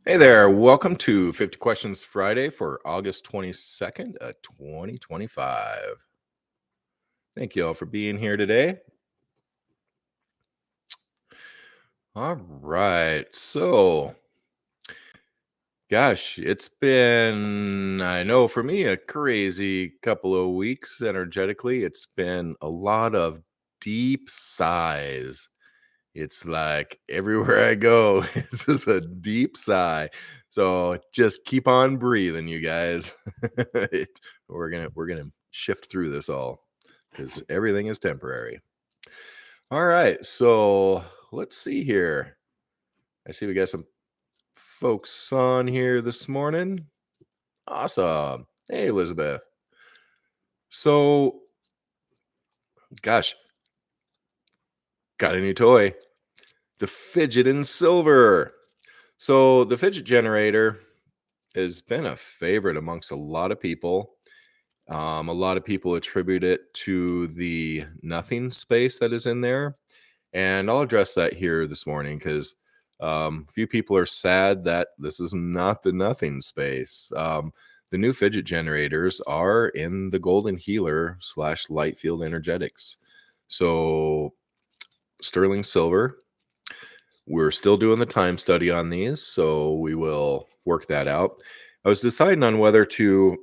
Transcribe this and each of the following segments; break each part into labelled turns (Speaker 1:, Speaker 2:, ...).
Speaker 1: Hey there, welcome to 50 Questions Friday for August 22nd, 2025. Thank you all for being here today. All right, so gosh, it's been, I know for me, a crazy couple of weeks energetically. It's been a lot of deep sighs. It's like everywhere I go, it's just a deep sigh. So just keep on breathing, you guys. We're gonna shift through this all because everything is temporary. All right, so let's see here. I see we got some folks on here this morning. Awesome. Hey, Elizabeth. So, gosh, got a new toy, the fidget in silver. So the fidget generator has been a favorite amongst a lot of people. A lot of people attribute it to the nothing space that is in there. And I'll address that here this morning because few people are sad that this is not the nothing space. The new fidget generators are in the golden healer / light field energetics. So sterling silver. We're still doing the time study on these, so we will work that out. I was deciding on whether to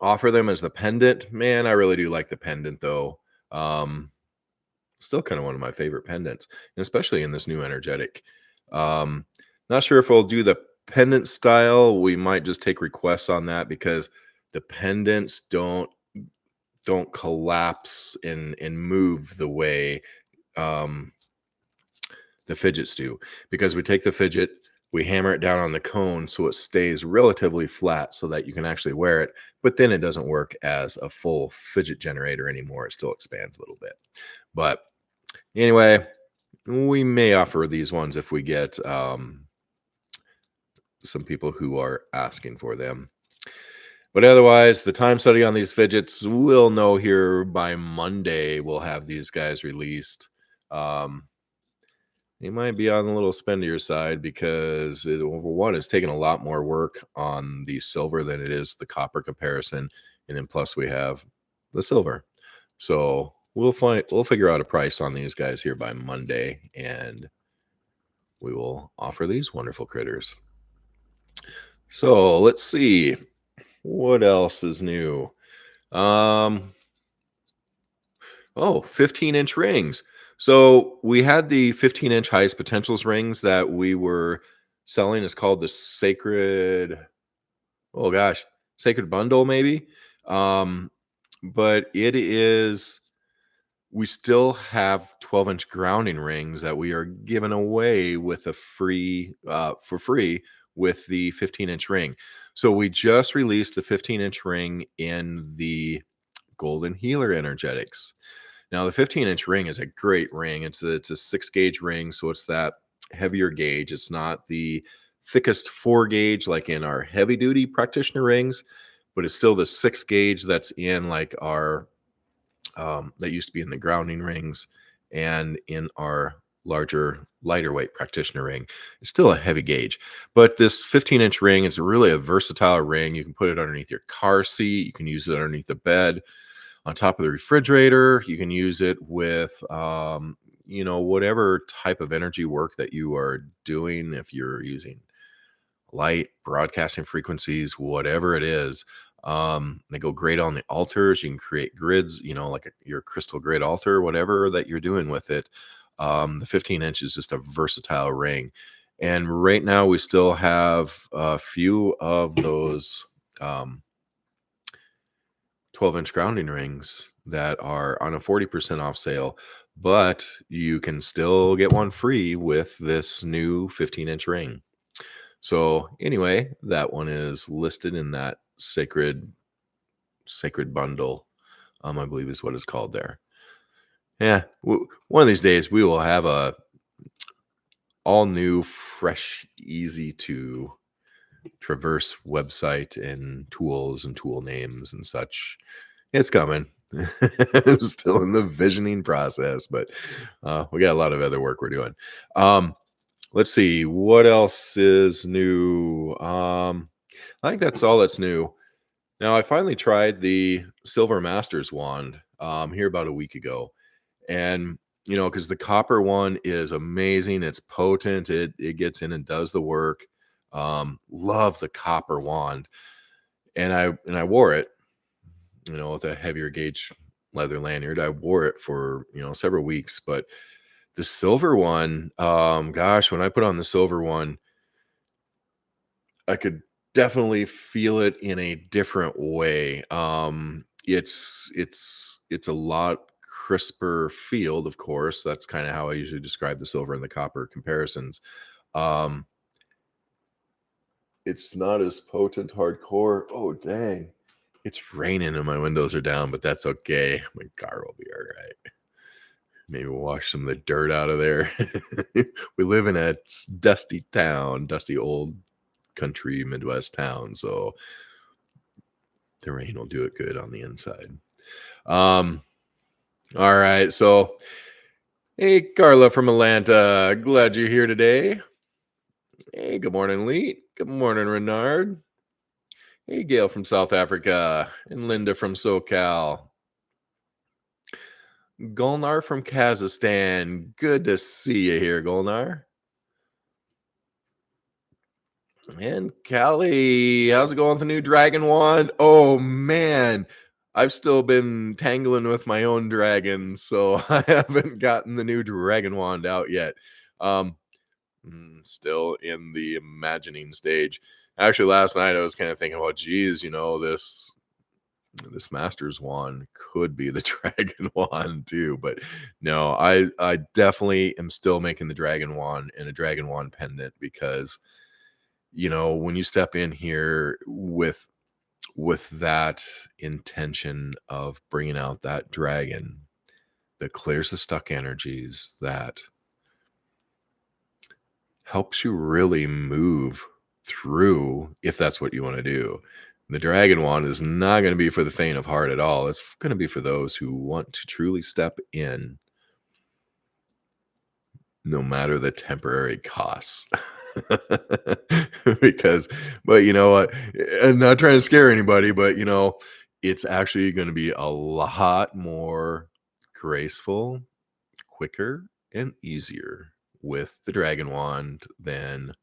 Speaker 1: offer them as the pendant. Man, I really do like the pendant though. Still kind of one of my favorite pendants, and especially in this new energetic. Not sure if we'll do the pendant style. We might just take requests on that because the pendants don't collapse and move the way the fidgets do, because we take the fidget, we hammer it down on the cone so it stays relatively flat so that you can actually wear it, but then it doesn't work as a full fidget generator anymore. It still expands a little bit. But anyway, we may offer these ones if we get some people who are asking for them. But otherwise, the time study on these fidgets, we'll know here by Monday. We'll have these guys released. You might be on the little spendier side because one, it's taking a lot more work on the silver than it is the copper comparison, and then plus we have the silver. So we'll figure out a price on these guys here by Monday, and we will offer these wonderful critters. So let's see what else is new. 15-inch rings. So we had the 15-inch highest potentials rings that we were selling. It's called the Sacred Bundle, maybe. But it is, we still have 12-inch grounding rings that we are giving away with a free for free with the 15-inch ring. So we just released the 15-inch ring in the Golden Healer Energetics. Now, the 15-inch ring is a great ring. It's a 6-gauge ring, so it's that heavier gauge. It's not the thickest 4-gauge like in our heavy-duty practitioner rings, but it's still the 6-gauge that's in like our that used to be in the grounding rings and in our larger, lighter weight practitioner ring. It's still a heavy gauge, but this 15-inch ring is really a versatile ring. You can put it underneath your car seat. You can use it underneath the bed, on top of the refrigerator. You can use it with, whatever type of energy work that you are doing. If you're using light, broadcasting frequencies, whatever it is, they go great on the altars. You can create grids, like your crystal grid altar, whatever that you're doing with it. The 15-inch is just a versatile ring. And right now we still have a few of those 12-inch grounding rings that are on a 40% off sale, but you can still get one free with this new 15-inch ring. So anyway, that one is listed in that sacred bundle, I believe is what it's called there. Yeah, one of these days we will have a all new, fresh, easy to traverse website and tools and tool names and such. It's coming. Still in the visioning process, but we got a lot of other work we're doing. Let's see what else is new. I think that's all that's new. Now I finally tried the Silver Masters wand here about a week ago, and because the copper one is amazing, it's potent, it gets in and does the work. Love the copper wand, and I wore it, with a heavier gauge leather lanyard. I wore it for several weeks, but the silver one, gosh, when I put on the silver one, I could definitely feel it in a different way. It's a lot crisper field, of course. That's kind of how I usually describe the silver and the copper comparisons. Um, it's not as potent hardcore. Oh dang. It's raining and my windows are down, but that's okay. My car will be all right. Maybe wash some of the dirt out of there. We live in a dusty town, dusty old country Midwest town, so the rain will do it good on the inside. Um, all right, so hey, Carla from Atlanta, glad you're here today. Hey, good morning, Lee. Good morning, Renard. Hey, Gail from South Africa, and Linda from SoCal. Golnar from Kazakhstan. Good to see you here, Golnar. And Callie, how's it going with the new dragon wand? Oh man, I've still been tangling with my own dragon, so I haven't gotten the new dragon wand out yet. Um, Still in the imagining stage. Actually, last night I was kind of thinking about, geez, this master's wand could be the dragon wand too, but no, I definitely am still making the dragon wand and a dragon wand pendant because when you step in here with that intention of bringing out that dragon that clears the stuck energies, that helps you really move through, if that's what you want to do. The dragon wand is not going to be for the faint of heart at all. It's going to be for those who want to truly step in, no matter the temporary costs. But you know what? I'm not trying to scare anybody, but it's actually going to be a lot more graceful, quicker, and easier with the dragon wand than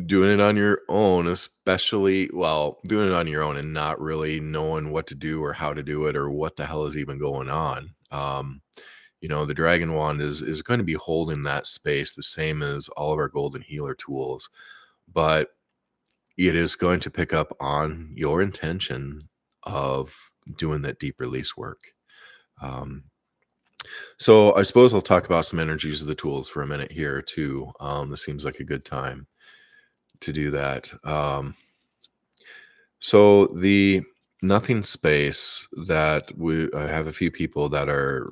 Speaker 1: doing it on your own, especially, well, doing it on your own and not really knowing what to do or how to do it or what the hell is even going on. The dragon wand is going to be holding that space the same as all of our golden healer tools, but it is going to pick up on your intention of doing that deep release work. So I suppose I'll talk about some energies of the tools for a minute here too. This seems like a good time to do that. So the nothing space that I have a few people that are,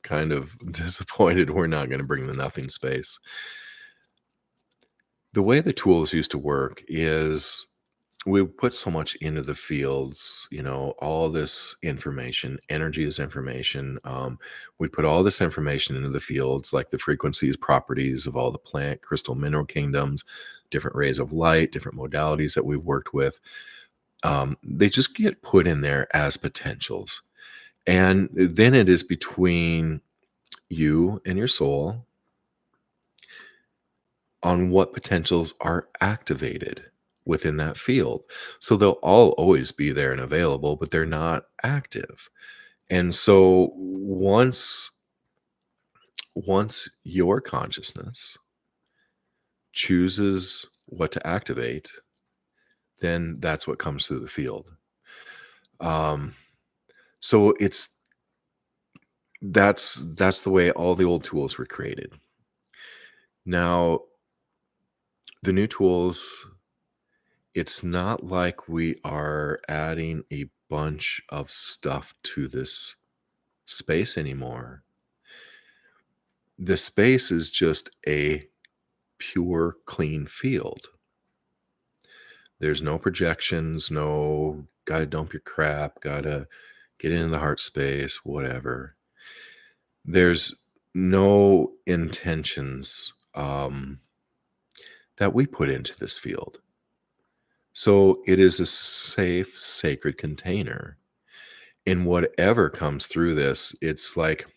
Speaker 1: kind of disappointed we're not going to bring the nothing space. The way the tools used to work is we put so much into the fields, all this information. Energy is information. We put all this information into the fields, like the frequencies, properties of all the plant, crystal, mineral kingdoms, different rays of light, different modalities that we've worked with. They just get put in there as potentials. And then it is between you and your soul on what potentials are activated within that field. So they'll all always be there and available, but they're not active. And so once your consciousness chooses what to activate, then that's what comes through the field. So that's the way all the old tools were created. Now, the new tools, it's not like we are adding a bunch of stuff to this space anymore. The space is just a pure, clean field. There's no projections, no gotta dump your crap, gotta get into the heart space, whatever. There's no intentions that we put into this field. So it is a safe, sacred container. And whatever comes through this, it's like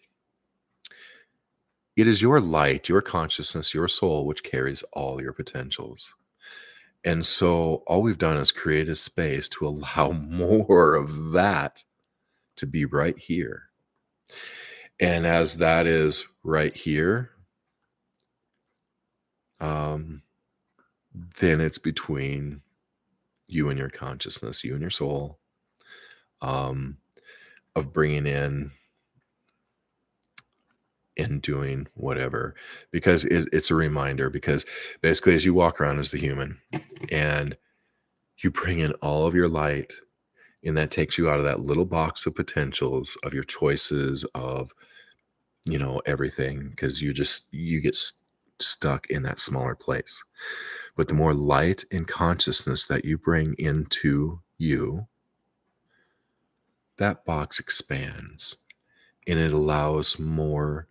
Speaker 1: it is your light, your consciousness, your soul, which carries all your potentials. And so all we've done is create a space to allow more of that to be right here. And as that is right here, then it's between you and your consciousness, you and your soul, of bringing in and doing whatever, because it's a reminder. Because basically, as you walk around as the human and you bring in all of your light, and that takes you out of that little box of potentials of your choices of, everything, because you get stuck in that smaller place. But the more light and consciousness that you bring into you, that box expands and it allows more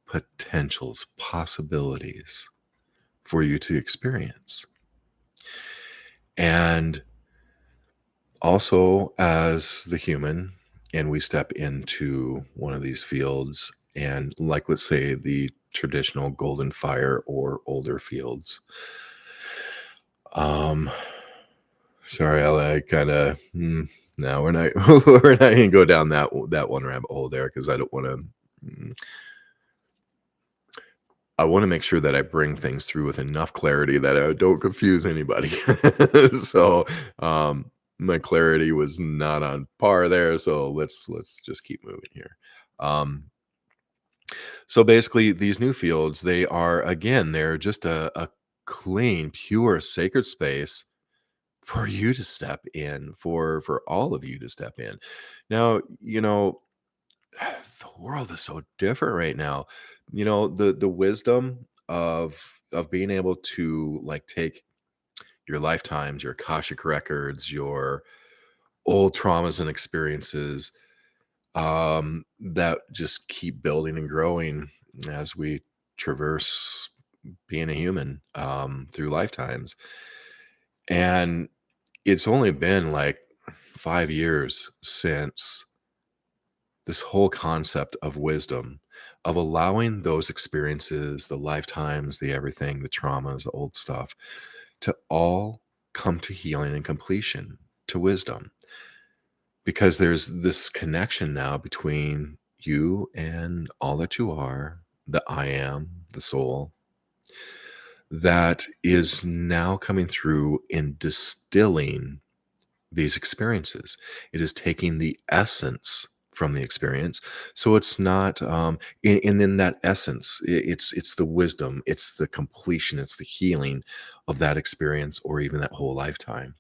Speaker 1: potentials, possibilities for you to experience. And also, as the human, and we step into one of these fields, and like, let's say the traditional golden fire or older fields. Sorry, I kind of no, we're not we're not gonna go down that one rabbit hole there, because I don't want to. I want to make sure that I bring things through with enough clarity that I don't confuse anybody. So my clarity was not on par there. So let's just keep moving here. So basically, these new fields, they're just a clean, pure, sacred space for you to step in, for all of you to step in. Now, the world is so different right now. The wisdom of being able to, like, take your lifetimes, your Akashic records, your old traumas and experiences, that just keep building and growing as we traverse being a human, through lifetimes. And it's only been like 5 years since this whole concept of wisdom, of allowing those experiences, the lifetimes, the everything, the traumas, the old stuff, to all come to healing and completion, to wisdom. Because there's this connection now between you and all that you are, the I am, the soul, that is now coming through and distilling these experiences. It is taking the essence from the experience. So it's not, and then that essence, it's the wisdom, it's the completion, it's the healing of that experience, or even that whole lifetime.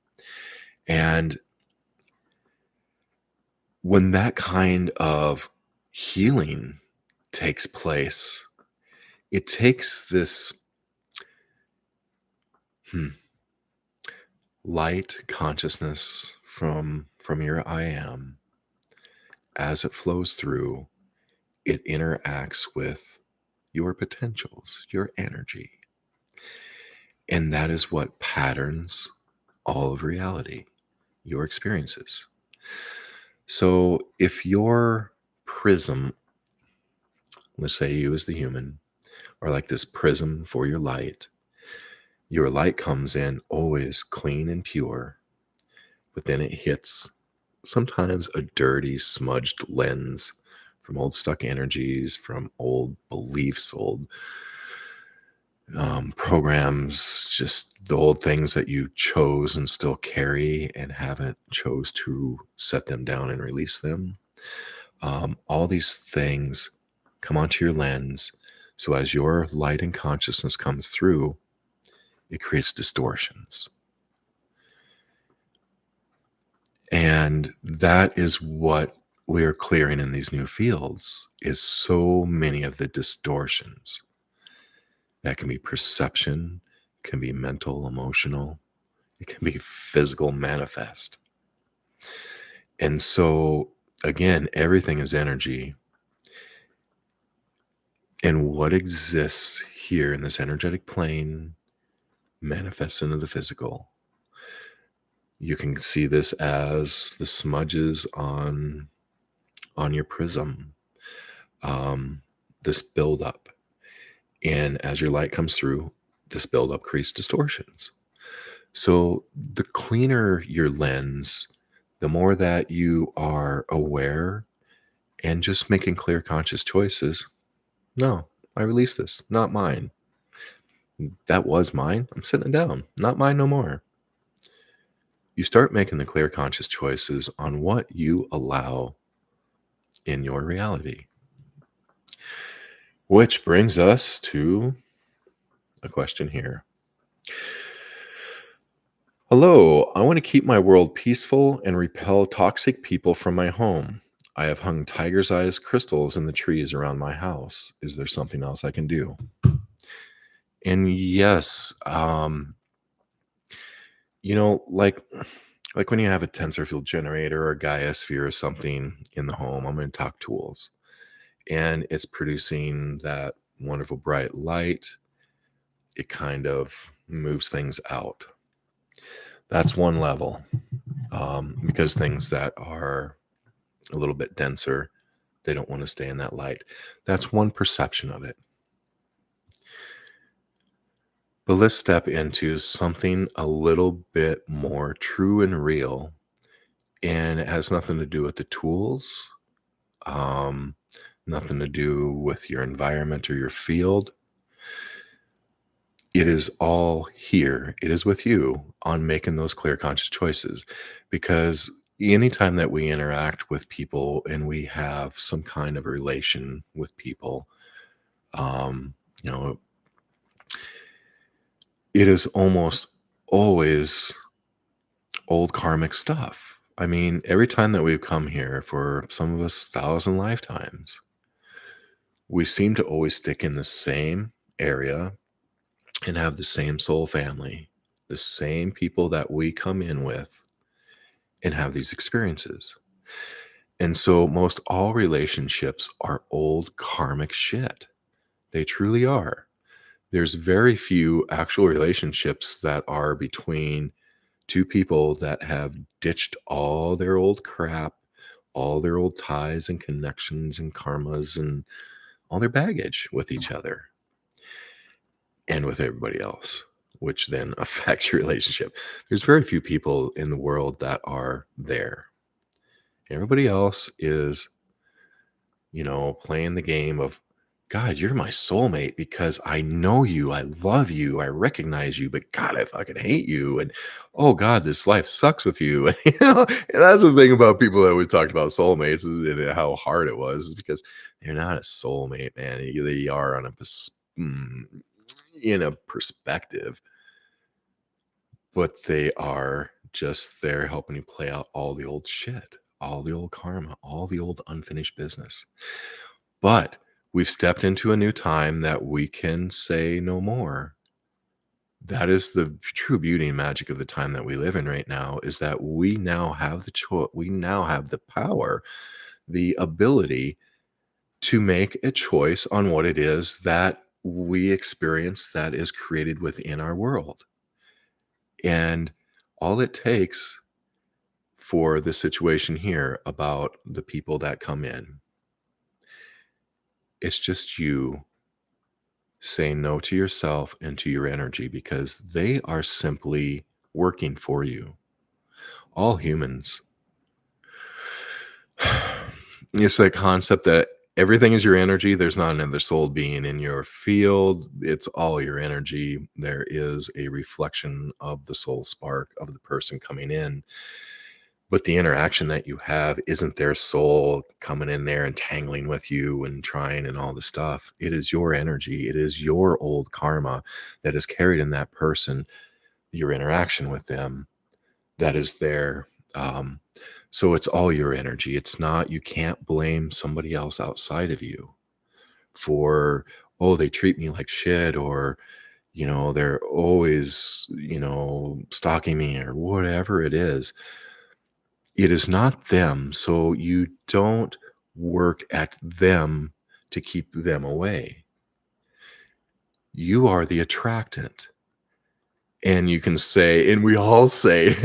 Speaker 1: And when that kind of healing takes place, it takes this light consciousness from your I am. As it flows through, it interacts with your potentials, your energy. And that is what patterns all of reality, your experiences. So if your prism, let's say you as the human, are like this prism for your light comes in always clean and pure, but then it hits sometimes a dirty, smudged lens from old stuck energies, from old beliefs, old programs, just the old things that you chose and still carry and haven't chose to set them down and release them. All these things come onto your lens. So as your light and consciousness comes through, it creates distortions. And that is what we're clearing in these new fields, is so many of the distortions. That can be perception, can be mental, emotional, it can be physical, manifest. And so, again, everything is energy. And what exists here in this energetic plane manifests into the physical. You can see this as the smudges on your prism, this buildup. And as your light comes through, this buildup creates distortions. So the cleaner your lens, the more that you are aware and just making clear, conscious choices. No, I release this, not mine. That was mine. I'm sitting it down, not mine no more. You start making the clear, conscious choices on what you allow in your reality. Which brings us to a question here. Hello, I want to keep my world peaceful and repel toxic people from my home. I have hung tiger's eyes crystals in the trees around my house. Is there something else I can do? And yes, like when you have a tensor field generator or a Gaia sphere or something in the home, I'm going to talk tools, and it's producing that wonderful bright light. It kind of moves things out. That's one level, because things that are a little bit denser, they don't want to stay in that light. That's one perception of it. But let's step into something a little bit more true and real, and it has nothing to do with the tools, nothing to do with your environment or your field. It is all here. It is with you on making those clear, conscious choices. Because anytime that we interact with people and we have some kind of a relation with people, you know, it is almost always old karmic stuff. I mean, every time that we've come here, for some of us 1,000 lifetimes, we seem to always stick in the same area and have the same soul family, the same people that we come in with and have these experiences. And so most all relationships are old karmic shit. They truly are. There's very few actual relationships that are between two people that have ditched all their old crap, all their old ties and connections and karmas and all their baggage with each other and with everybody else, which then affects your relationship. There's very few people in the world that are there. Everybody else is, playing the game of, God, you're my soulmate because I know you, I love you, I recognize you, but God, I fucking hate you. And oh God, this life sucks with you. And, and that's the thing about people that always talked about soulmates and how hard it was, is because they're not a soulmate, man. They are on in a perspective, but they are just there helping you play out all the old shit, all the old karma, all the old unfinished business. But we've stepped into a new time that we can say no more. That is the true beauty and magic of the time that we live in right now, is that we now have the choice. We now have the power, the ability to make a choice on what it is that we experience that is created within our world. And all it takes for the situation here about the people that come in, it's just you saying no to yourself and to your energy, because they are simply working for you. All humans. It's that concept that everything is your energy. There's not another soul being in your field. It's all your energy. There is a reflection of the soul spark of the person coming in. But the interaction that you have isn't their soul coming in there and tangling with you and trying and all the stuff. It is your energy. It is your old karma that is carried in that person, your interaction with them, that is there. So it's all your energy. It's not, you can't blame somebody else outside of you for, oh, they treat me like shit, or, they're always, stalking me, or whatever it is. It is not them, so you don't work at them to keep them away. You are the attractant. And you can say, and we all say,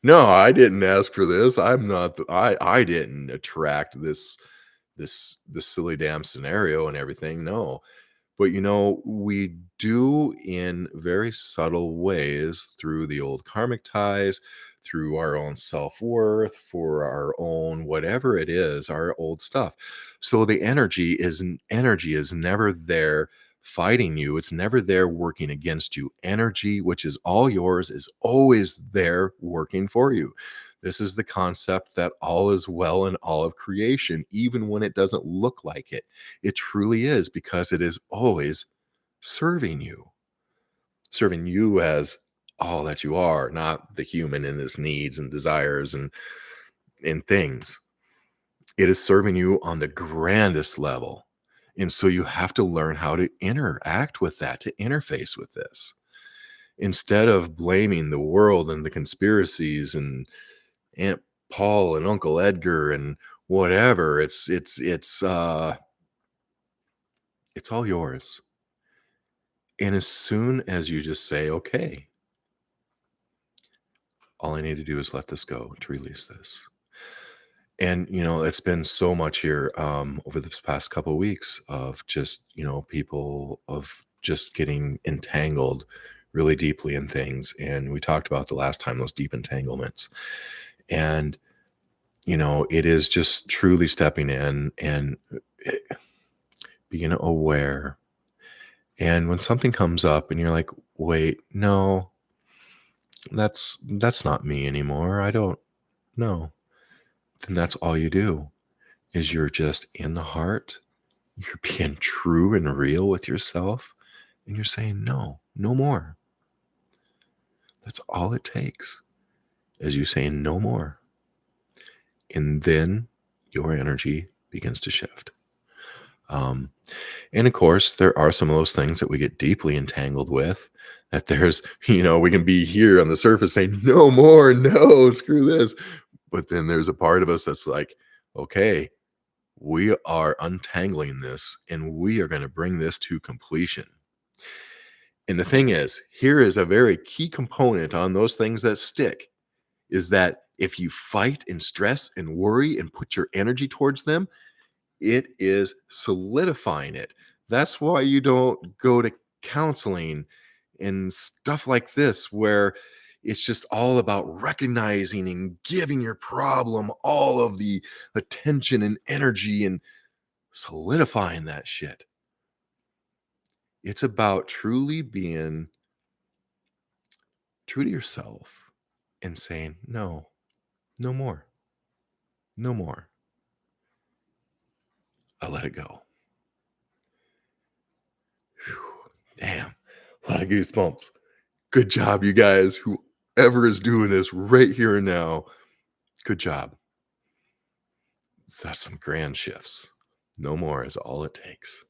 Speaker 1: no, I didn't ask for this. I'm not, I didn't attract this silly damn scenario and everything. No. But we do in very subtle ways through the old karmic ties, through our own self-worth, for our own whatever it is, our old stuff. So the energy is never there fighting you. It's never there working against you. Energy, which is all yours, is always there working for you. This is the concept that all is well in all of creation, even when it doesn't look like it. It truly is, because it is always serving you as all that you are, not the human in his needs and desires and things. It is serving you on the grandest level. And so you have to learn how to interact with that, to interface with this. Instead of blaming the world and the conspiracies and Aunt Paul and Uncle Edgar and whatever, it's all yours. And as soon as you just say, okay, all I need to do is let this go, to release this. And it's been so much here over this past couple of weeks of just people of just getting entangled really deeply in things. And we talked about the last time those deep entanglements. And it is just truly stepping in and being aware. And when something comes up and you're like, wait, no, that's not me anymore, I don't know, then that's all you do, is you're just in the heart, you're being true and real with yourself, and you're saying, no more. That's all it takes, is you saying no more. And then your energy begins to shift. And of course, there are some of those things that we get deeply entangled with, that there's, we can be here on the surface saying, no more, no, screw this. But then there's a part of us that's like, okay, we are untangling this and we are going to bring this to completion. And the thing is, here is a very key component on those things that stick, is that if you fight and stress and worry and put your energy towards them, it is solidifying it. That's why you don't go to counseling and stuff like this, where it's just all about recognizing and giving your problem all of the attention and energy and solidifying that shit. It's about truly being true to yourself and saying, no more, no more. I let it go. Whew, damn, a lot of goosebumps. Good job, you guys. Whoever is doing this right here and now, good job. That's some grand shifts. No more is all it takes.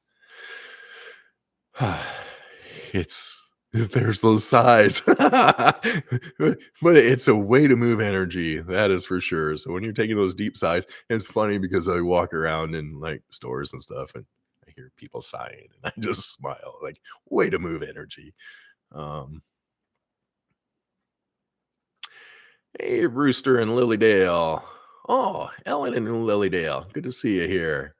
Speaker 1: There's those sighs, but it's a way to move energy. That is for sure. So when you're taking those deep sighs, it's funny because I walk around in like stores and stuff, and I hear people sighing, and I just smile, like, way to move energy. Hey, Rooster and Lilydale. Oh, Ellen and Lilydale. Good to see you here.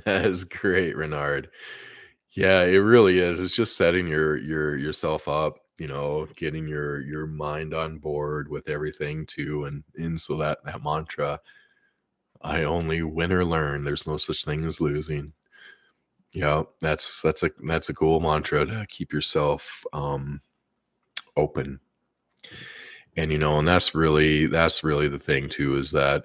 Speaker 1: That is great, Renard. Yeah, it really is. It's just setting yourself up, getting your mind on board with everything too, and so that mantra, I only win or learn. There's no such thing as losing. Yeah, that's a cool mantra to keep yourself open. And that's really the thing too, is that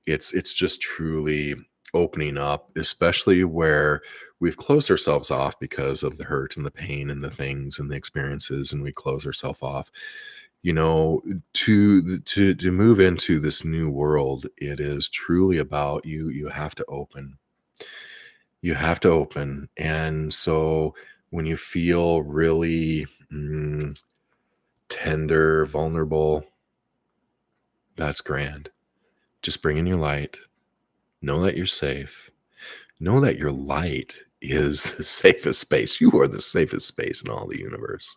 Speaker 1: it's just truly opening up, especially where we've closed ourselves off because of the hurt and the pain and the things and the experiences, and we close ourselves off, to move into this new world. It is truly about you have to open. You have to open. And so when you feel really tender, vulnerable, that's grand. Just bring in your light, Know that you're safe. Know that your light is the safest space. You are the safest space in all the universe.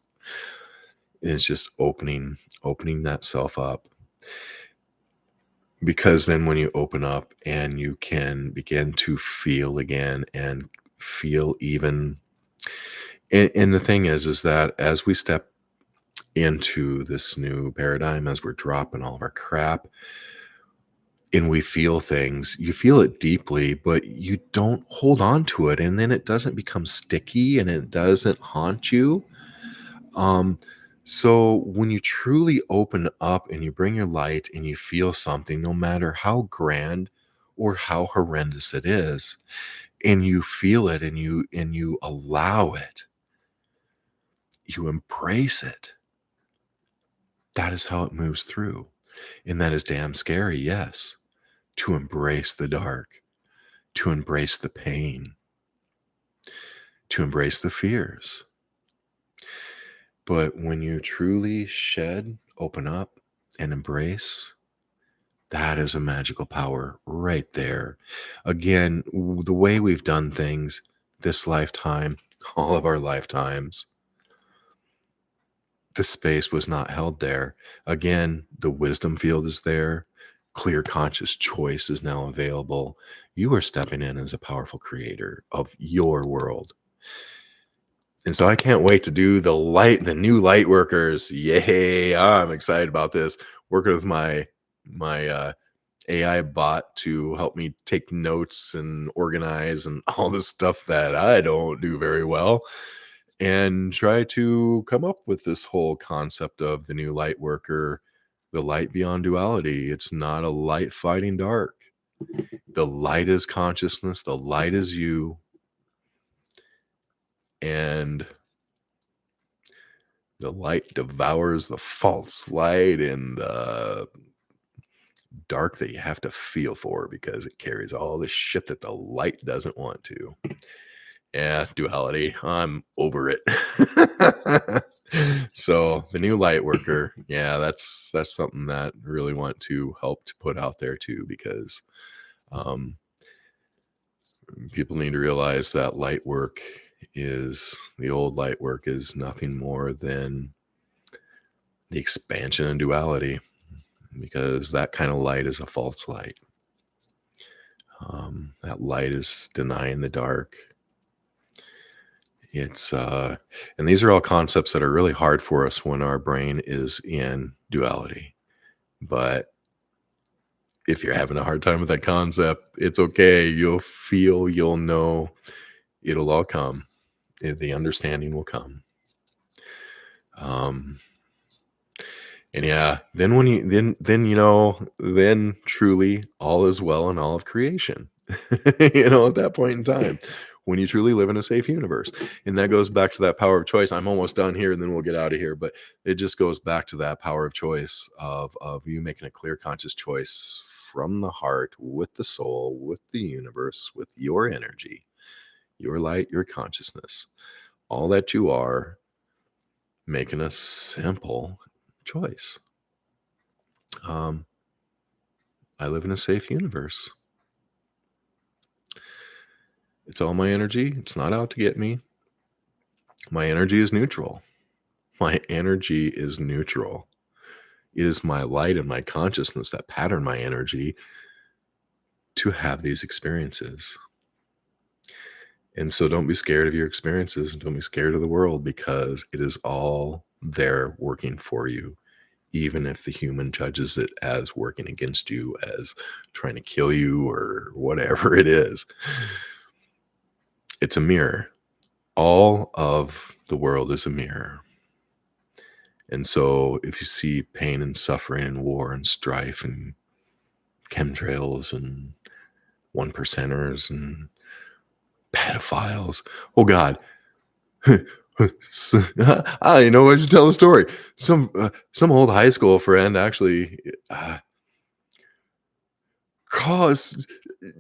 Speaker 1: And it's just opening that self up. Because then when you open up and you can begin to feel again and feel even, and the thing is that as we step into this new paradigm, as we're dropping all of our crap and we feel things, you feel it deeply, but you don't hold on to it. And then it doesn't become sticky and it doesn't haunt you. Um, so when you truly open up and you bring your light and you feel something, no matter how grand or how horrendous it is, and you feel it and you allow it, you embrace it. That is how it moves through. And that is damn scary, yes, to embrace the dark, to embrace the pain, to embrace the fears. But when you truly shed, open up, and embrace, that is a magical power right there. Again, the way we've done things this lifetime, all of our lifetimes, the space was not held there. Again, the wisdom field is there. Clear conscious choice is now available. You are stepping in as a powerful creator of your world. And so I can't wait to do the new light workers. Yay. I'm excited about this. Working with my AI bot to help me take notes and organize and all this stuff that I don't do very well, and try to come up with this whole concept of the new light worker, the light beyond duality. It's not a light fighting dark. The light is consciousness, the light is you, and the light devours the false light and the dark that you have to feel for because it carries all the shit that the light doesn't want to. Yeah, duality. I'm over it. So the new light worker, yeah, that's something that I really want to help to put out there too, because um, people need to realize that light work is the old light work is nothing more than the expansion and duality, because that kind of light is a false light. That light is denying the dark. It's and these are all concepts that are really hard for us when our brain is in duality. But if you're having a hard time with that concept, it's okay. You'll know, it'll all come. The understanding will come. And yeah, then when you then truly all is well in all of creation. At that point in time, when you truly live in a safe universe. And that goes back to that power of choice. I'm almost done here and then we'll get out of here, but it just goes back to that power of choice of you making a clear conscious choice from the heart, with the soul, with the universe, with your energy, your light, your consciousness, all that you are, making a simple choice. I live in a safe universe. It's all my energy. It's not out to get me. My energy is neutral. My energy is neutral. It is my light and my consciousness that pattern my energy to have these experiences. And so don't be scared of your experiences and don't be scared of the world, because it is all there working for you, even if the human judges it as working against you, as trying to kill you or whatever it is. It's a mirror. All of the world is a mirror. And so if you see pain and suffering and war and strife and chemtrails and one percenters and pedophiles, oh God, I don't even know what to tell the story. Some old high school friend actually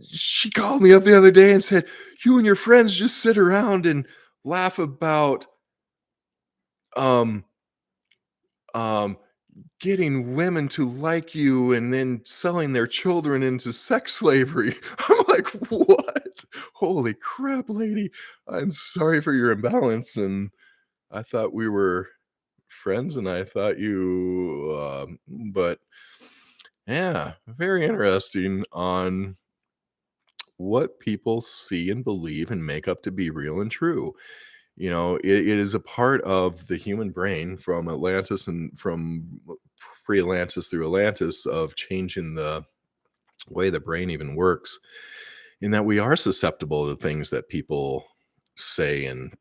Speaker 1: she called me up the other day and said, you and your friends just sit around and laugh about um getting women to like you and then selling their children into sex slavery. I'm like, what? Holy crap, lady. I'm sorry for your imbalance. And I thought we were friends and I thought you, but yeah, very interesting on what people see and believe and make up to be real and true. It is a part of the human brain from Atlantis and from pre-Atlantis through Atlantis of changing the way the brain even works, in that we are susceptible to things that people say and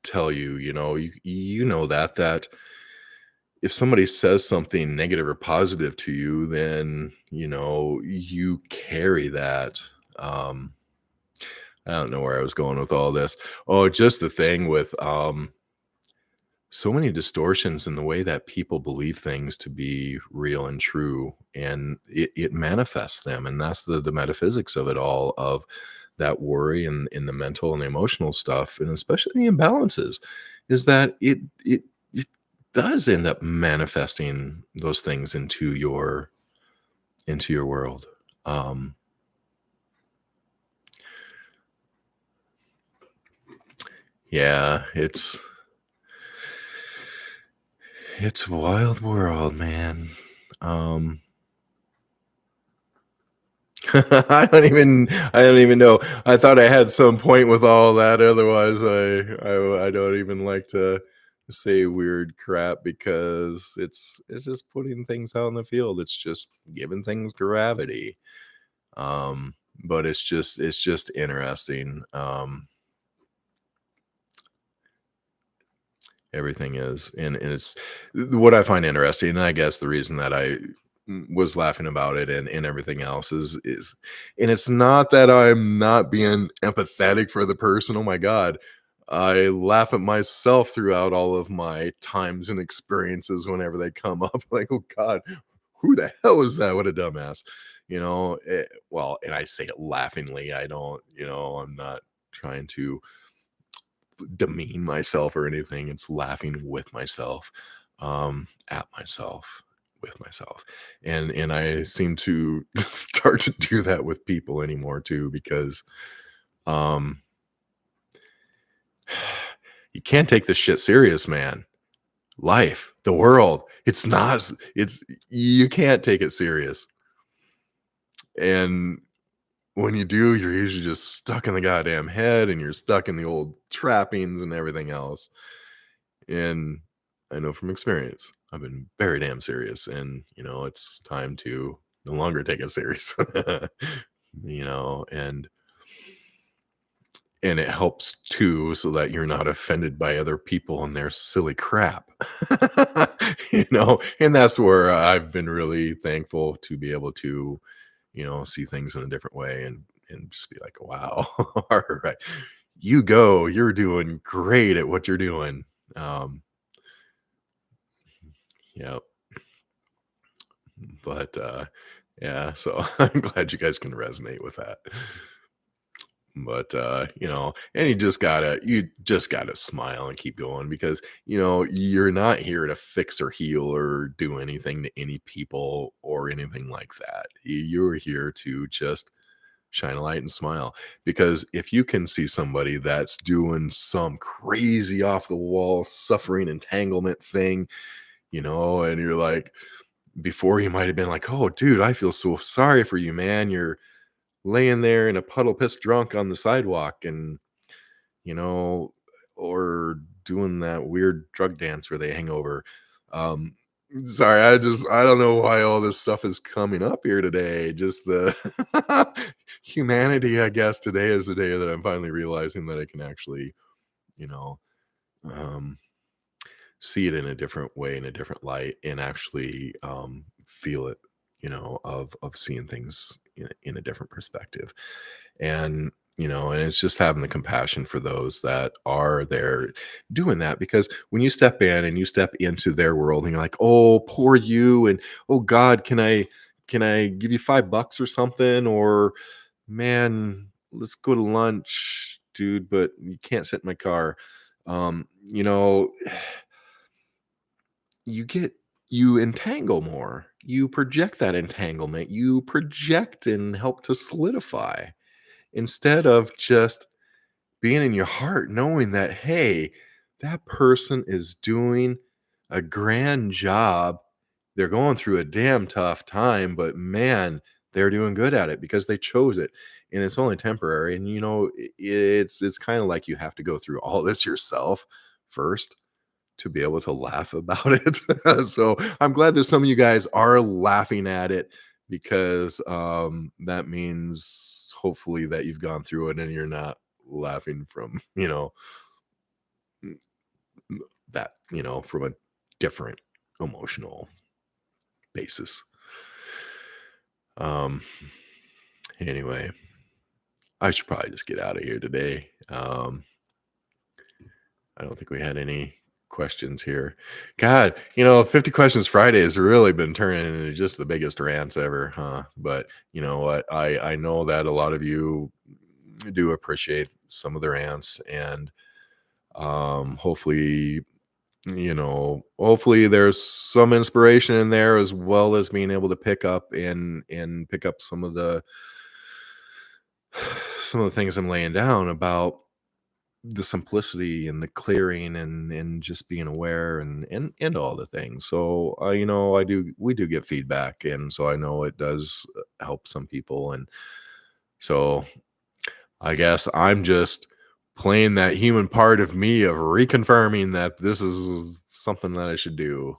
Speaker 1: tell you. You know that if somebody says something negative or positive to you, then you carry that. Um, I don't know where I was going with all this. Oh, just the thing with so many distortions in the way that people believe things to be real and true, and it manifests them, and that's the metaphysics of it all, of that worry and in the mental and the emotional stuff, and especially the imbalances, is that it does end up manifesting those things into your world. um yeah, it's a wild world, man. um I don't even know. I thought I had some point with all that. Otherwise, I don't even like to say weird crap, because it's just putting things out in the field. It's just giving things gravity. But it's just interesting. Everything is, and it's what I find interesting, and I guess the reason that I was laughing about it and everything else is, and it's not that I'm not being empathetic for the person. Oh my god, I laugh at myself throughout all of my times and experiences whenever they come up. Like, oh god, who the hell is that? What a dumbass. Well, and I say it laughingly. I don't, I'm not trying to demean myself or anything. It's laughing with myself, at myself, with myself. And I seem to start to do that with people anymore too, because um you can't take this shit serious, man. Life, the world, it's not it's you can't take it serious. And when you do, you're usually just stuck in the goddamn head, and you're stuck in the old trappings and everything else. And I know from experience, I've been very damn serious, and it's time to no longer take it serious. And it helps too, so that you're not offended by other people and their silly crap. And that's where I've been really thankful to be able to, see things in a different way, and just be like, wow, all right, you're doing great at what you're doing. Yeah. But, yeah, so I'm glad you guys can resonate with that. But, and you just gotta smile and keep going, because, you're not here to fix or heal or do anything to any people or anything like that. You're here to just shine a light and smile, because if you can see somebody that's doing some crazy off the wall suffering entanglement thing, and you're like, before you might have been like, "Oh, dude, I feel so sorry for you, man. You're laying there in a puddle pissed drunk on the sidewalk, and, you know, or doing that weird drug dance where they hang over." Um, Sorry, I don't know why all this stuff is coming up here today. Just the humanity, I guess today is the day that I'm finally realizing that I can actually, you know, um see it in a different way, in a different light, and actually feel it, of seeing things in a different perspective. And and it's just having the compassion for those that are there doing that, because when you step in and you step into their world and you're like, oh, poor you, and oh god, can I give you $5 or something, or man, let's go to lunch, dude, but you can't sit in my car. um you know you get you entangle more. You project that entanglement. You project and help to solidify instead of just being in your heart, knowing that, hey, that person is doing a grand job. They're going through a damn tough time, but man, they're doing good at it because they chose it. And it's only temporary. And it's kind of like you have to go through all this yourself first to be able to laugh about it. So I'm glad that some of you guys are laughing at it because that means hopefully that you've gone through it and you're not laughing from, that, from a different emotional basis. Um, anyway, I should probably just get out of here today. I don't think we had any questions here. God, 50 Questions Friday has really been turning into just the biggest rants ever, huh? But you know what? I know that a lot of you do appreciate some of the rants, and hopefully, hopefully there's some inspiration in there as well as being able to pick up and pick up some of the things I'm laying down about the simplicity and the clearing and just being aware and all the things. So we do get feedback, and so I know it does help some people. And so I guess I'm just playing that human part of me of reconfirming that this is something that I should do,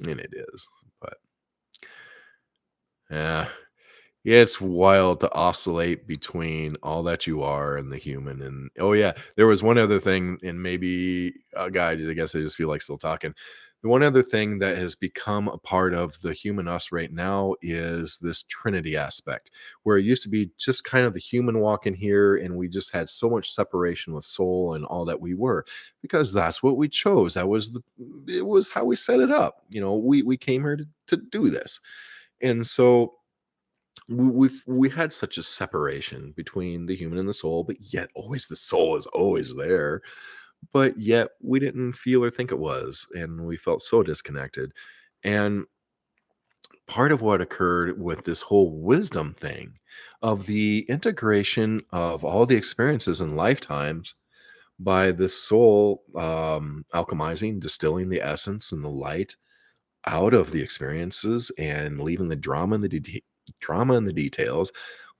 Speaker 1: and it is. But yeah, it's wild to oscillate between all that you are and the human. And oh yeah, there was one other thing, and maybe guy, I guess I just feel like still talking. The one other thing that has become a part of the human us right now is this Trinity aspect, where it used to be just kind of the human walking here, and we just had so much separation with soul and all that we were, because that's what we chose. It was how we set it up. We came here to do this, and so we had such a separation between the human and the soul, but yet always the soul is always there, but yet we didn't feel or think it was, and we felt so disconnected. And part of what occurred with this whole wisdom thing of the integration of all the experiences and lifetimes by the soul, alchemizing, distilling the essence and the light out of the experiences and leaving the drama and the details,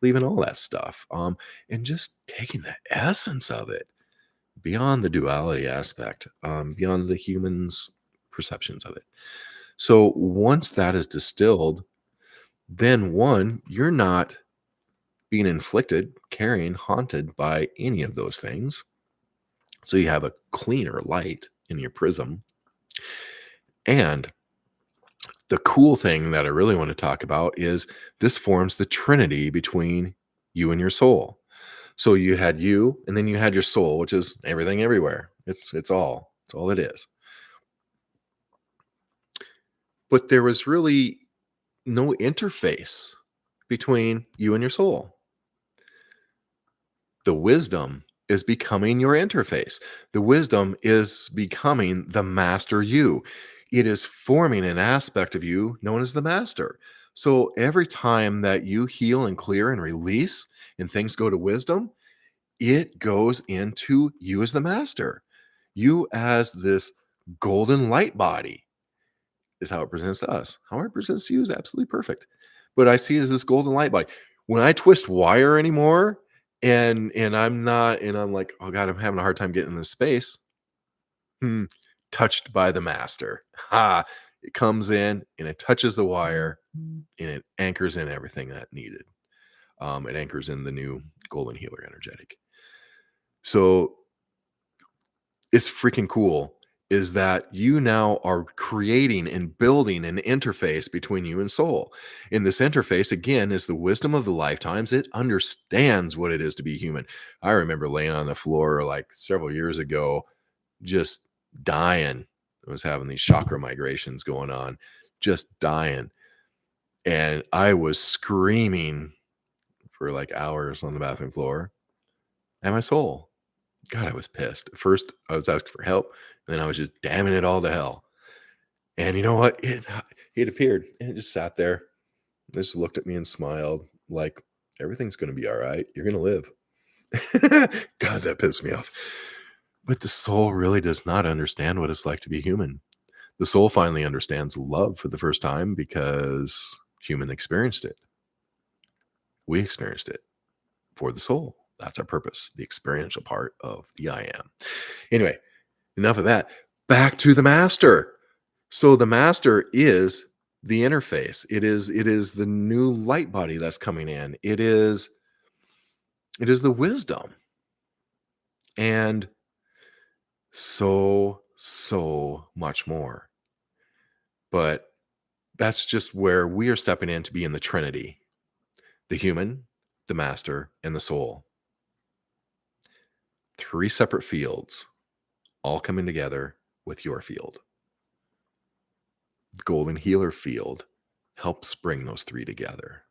Speaker 1: leaving all that stuff, and just taking the essence of it beyond the duality aspect, beyond the human's perceptions of it. So once that is distilled, then one, you're not being inflicted, carrying, haunted by any of those things. So you have a cleaner light in your prism. And the cool thing that I really want to talk about is this forms the trinity between you and your soul. So you had you, and then you had your soul, which is everything everywhere. It's all it is. But there was really no interface between you and your soul. The wisdom is becoming your interface. The wisdom is becoming the master you. It is forming an aspect of you known as the master. So every time that you heal and clear and release and things go to wisdom, it goes into you as the master. You as this golden light body is how it presents to us. How it presents to you is absolutely perfect. But I see it as this golden light body. When I twist wire anymore, and I'm not, and I'm like, oh God, I'm having a hard time getting in this space. Touched by the master. Ha! It comes in and it touches the wire and it anchors in everything that needed. It anchors in the new golden healer energetic. So it's freaking cool is that you now are creating and building an interface between you and soul. And this interface, again, is the wisdom of the lifetimes. It understands what it is to be human. I remember laying on the floor like several years ago, just dying. I was having these chakra migrations going on, just dying. And I was screaming for like hours on the bathroom floor at my soul. God, I was pissed. At first, I was asking for help, and then I was just damning it all to hell. And you know what? It appeared and it just sat there. It just looked at me and smiled like, everything's going to be all right. You're going to live. God, that pissed me off. But the soul really does not understand what it's like to be human. The soul finally understands love for the first time because human experienced it. We experienced it for the soul. That's our purpose, the experiential part of the I am. Anyway, enough of that. Back to the master. So the master is the interface. It is the new light body that's coming in. It is the wisdom. And so much more. But that's just where we are stepping in to be in the Trinity. The human, the master, and the soul. 3 separate fields, all coming together with your field. The golden healer field helps bring those 3 together.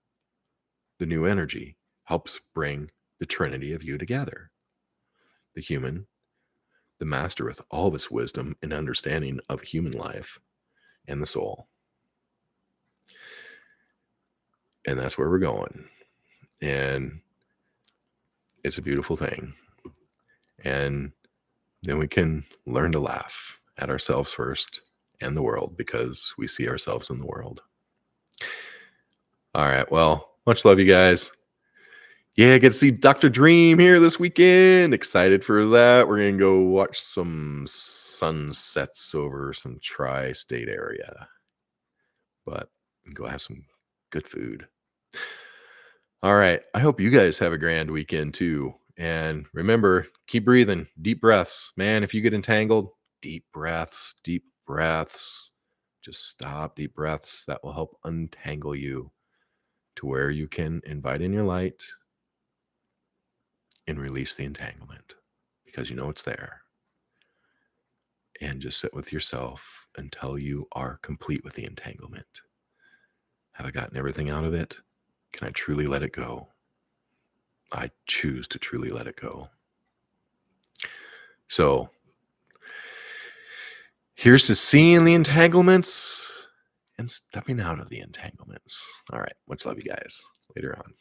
Speaker 1: The new energy helps bring the Trinity of you together. The human, the master with all of its wisdom and understanding of human life, and the soul. And that's where we're going. And it's a beautiful thing. And then we can learn to laugh at ourselves first and the world, because we see ourselves in the world. All right. Well, much love, you guys. Yeah, I get to see Dr. Dream here this weekend. Excited for that. We're going to go watch some sunsets over some tri-state area. But go have some good food. All right. I hope you guys have a grand weekend too. And remember, keep breathing, deep breaths. Man, if you get entangled, deep breaths. Just stop, deep breaths. That will help untangle you to where you can invite in your light and release the entanglement, because you know it's there. And just sit with yourself until you are complete with the entanglement. Have I gotten everything out of it? Can I truly let it go? I choose to truly let it go. So here's to seeing the entanglements and stepping out of the entanglements. All right. Much love, you guys. Later on.